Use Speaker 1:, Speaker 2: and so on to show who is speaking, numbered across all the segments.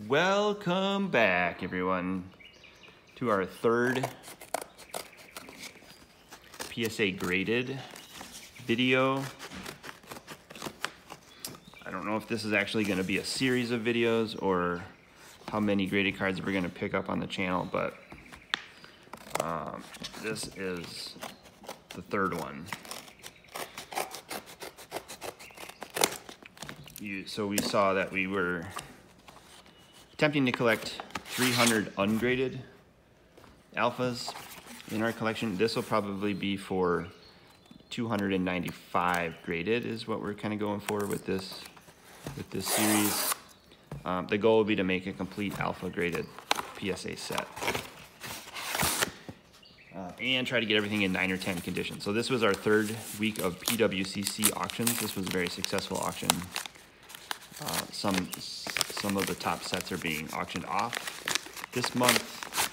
Speaker 1: Welcome back, everyone, to our third PSA graded video. I don't know if this is actually going to be a series of videos or how many graded cards we're going to pick up on the channel, but this is the third one. So we saw that we were attempting to collect 300 ungraded alphas in our collection. This will probably be for 295 graded is what we're kind of going for with this series. The goal will be to make a complete alpha graded PSA set and try to get everything in 9 or 10 conditions. So this was our third week of PWCC auctions. This was a very successful auction. Some of the top sets are being auctioned off. This month,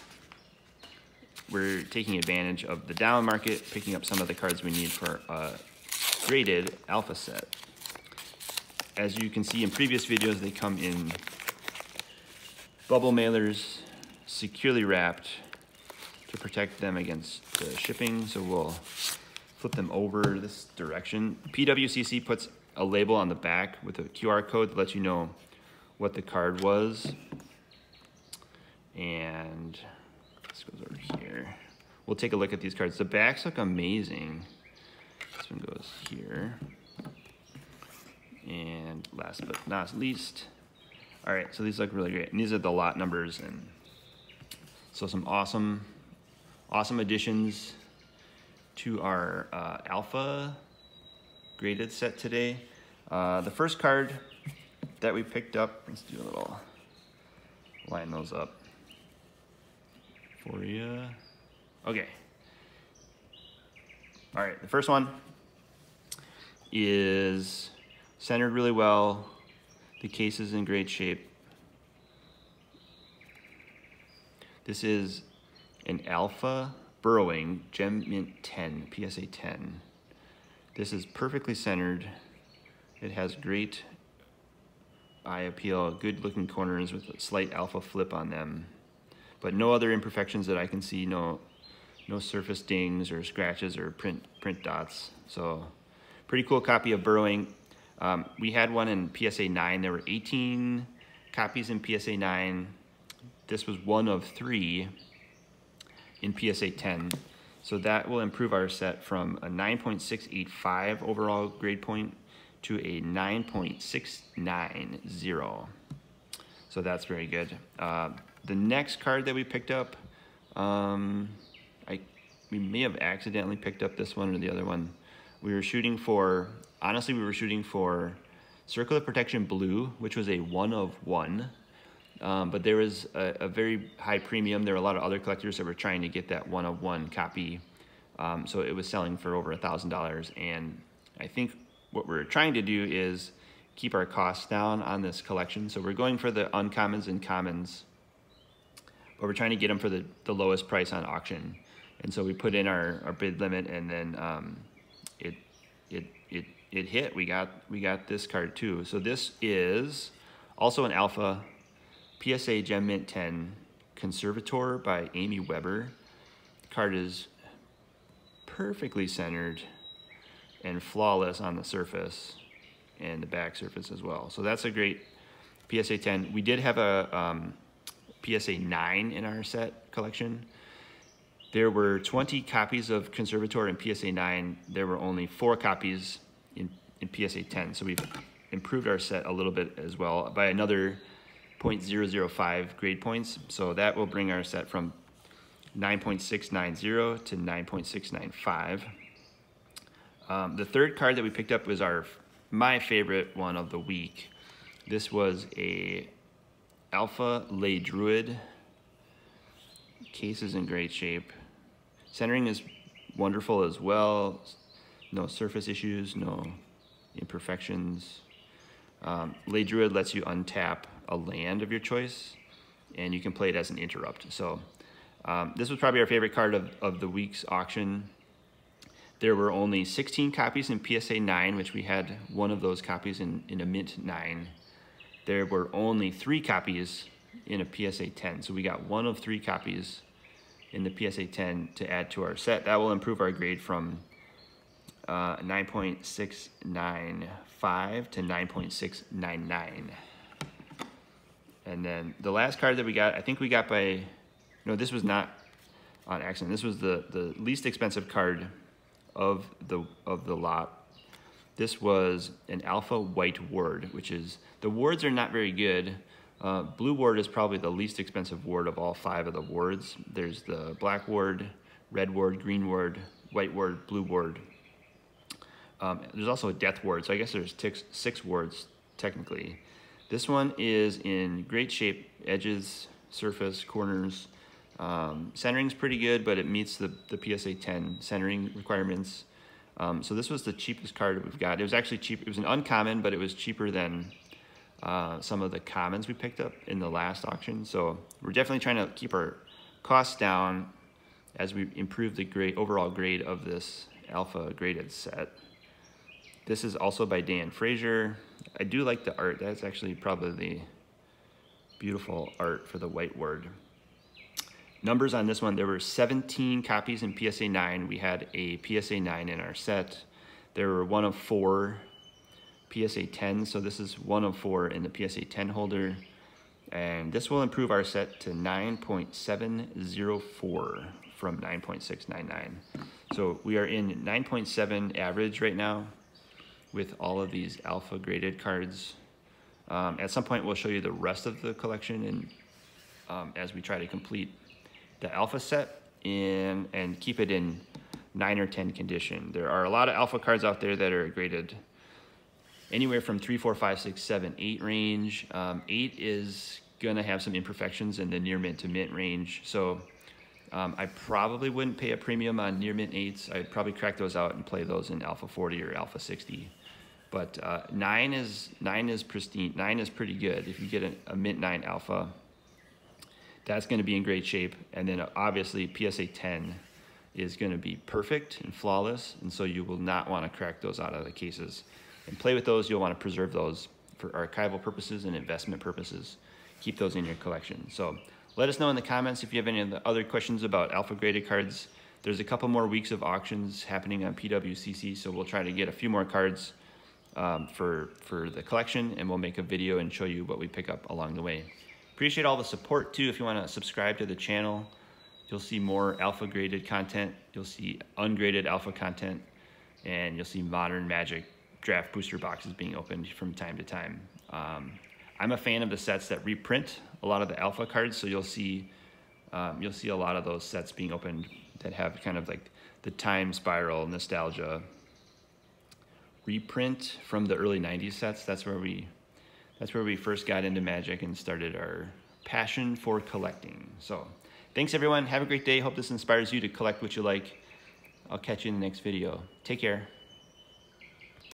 Speaker 1: we're taking advantage of the down market, picking up some of the cards we need for a graded alpha set. As you can see in previous videos, they come in bubble mailers, securely wrapped to protect them against shipping. So we'll flip them over this direction. PWCC puts a label on the back with a QR code to let you know what the card was. And this goes over here. We'll take a look at these cards. The backs look amazing. This one goes here. And last but not least, all right, so these look really great. And these are the lot numbers, and so some awesome additions to our alpha graded set today. The first card that we picked up, let's do a little, line those up for you. Okay. All right, the first one is centered really well. The case is in great shape. This is an Alpha Burrowing Gem Mint 10, PSA 10. This is perfectly centered. It has great eye appeal, good looking corners with a slight alpha flip on them, but no other imperfections that I can see, no surface dings or scratches or print dots. So pretty cool copy of Burrowing. We had one in PSA 9. There were 18 copies in PSA 9. This was one of 3 in PSA 10. So that will improve our set from a 9.685 overall grade point to a 9.690. So that's very good. The next card that we picked up, we may have accidentally picked up this one or the other one. We were shooting for, honestly, we were shooting for Circle of Protection Blue, which was a 1 of 1. But there was a very high premium. There were a lot of other collectors that were trying to get that 1 of 1 copy. So it was selling for over $1,000. And I think what we're trying to do is keep our costs down on this collection. So we're going for the uncommons and commons, but we're trying to get them for the lowest price on auction. And so we put in our bid limit, and then it hit. We got this card too. So this is also an Alpha PSA Gem Mint 10 Conservator by Amy Weber. The card is perfectly centered and flawless on the surface and the back surface as well. So that's a great PSA 10. We did have a PSA 9 in our set collection. There were 20 copies of Conservator in PSA 9. There were only 4 copies in PSA 10. So we've improved our set a little bit as well by another 0.005 grade points. So that will bring our set from 9.690 to 9.695. The third card that we picked up was my favorite one of the week. This was a Alpha Druid. Case is in great shape. Centering is wonderful as well. No surface issues, no imperfections. Druid lets you untap a land of your choice, and you can play it as an interrupt. So this was probably our favorite card of the week's auction. There were only 16 copies in PSA 9, which we had one of those copies in a Mint 9. There were only 3 copies in a PSA 10. So we got 1 of 3 copies in the PSA 10 to add to our set. That will improve our grade from 9.695 to 9.699. And then the last card that we got, I think we got by, no, this was not on accident. This was the least expensive card of the lot. This was an Alpha White Ward, which is, the wards are not very good. Blue Ward is probably the least expensive ward of all 5 of the wards. There's the Black Ward, Red Ward, Green Ward, White Ward, Blue Ward. There's also a Death Ward, so I guess there's 6 wards technically. This one is in great shape, edges, surface, corners. Centering's pretty good, but it meets the PSA 10 centering requirements. So this was the cheapest card we've got. It was actually cheap. It was an uncommon, but it was cheaper than some of the commons we picked up in the last auction. So we're definitely trying to keep our costs down as we improve the overall grade of this Alpha graded set. This is also by Dan Frazier. I do like the art. That's actually probably the beautiful art for the White Word. Numbers on this one, there were 17 copies in PSA 9. We had a PSA 9 in our set. There were 1 of 4 PSA 10, so this is 1 of 4 in the PSA 10 holder. And this will improve our set to 9.704 from 9.699. So we are in 9.7 average right now with all of these Alpha graded cards. At some point we'll show you the rest of the collection and as we try to complete the Alpha set and keep it in 9 or 10 condition. There are a lot of Alpha cards out there that are graded anywhere from 3, 4, 5, 6, 7, 8 range. 8 is gonna have some imperfections in the near mint to mint range. So I probably wouldn't pay a premium on near mint 8s. I'd probably crack those out and play those in Alpha 40 or Alpha 60. But 9 is pristine. 9 is pretty good. If you get a mint 9 Alpha, that's going to be in great shape. And then obviously PSA 10 is going to be perfect and flawless. And so you will not want to crack those out of the cases. And play with those. You'll want to preserve those for archival purposes and investment purposes. Keep those in your collection. So let us know in the comments if you have any other questions about Alpha graded cards. There's a couple more weeks of auctions happening on PWCC. So we'll try to get a few more cards for the collection. And we'll make a video and show you what we pick up along the way. Appreciate all the support too. If you want to subscribe to the channel, you'll see more Alpha graded content. You'll see ungraded Alpha content, and you'll see modern Magic draft booster boxes being opened from time to time. I'm a fan of the sets that reprint a lot of the Alpha cards, so you'll see a lot of those sets being opened that have kind of like the Time Spiral nostalgia reprint from the early 90s sets. That's where we first got into Magic and started our passion for collecting. So thanks everyone. Have a great day. Hope this inspires you to collect what you like. I'll catch you in the next video. Take care.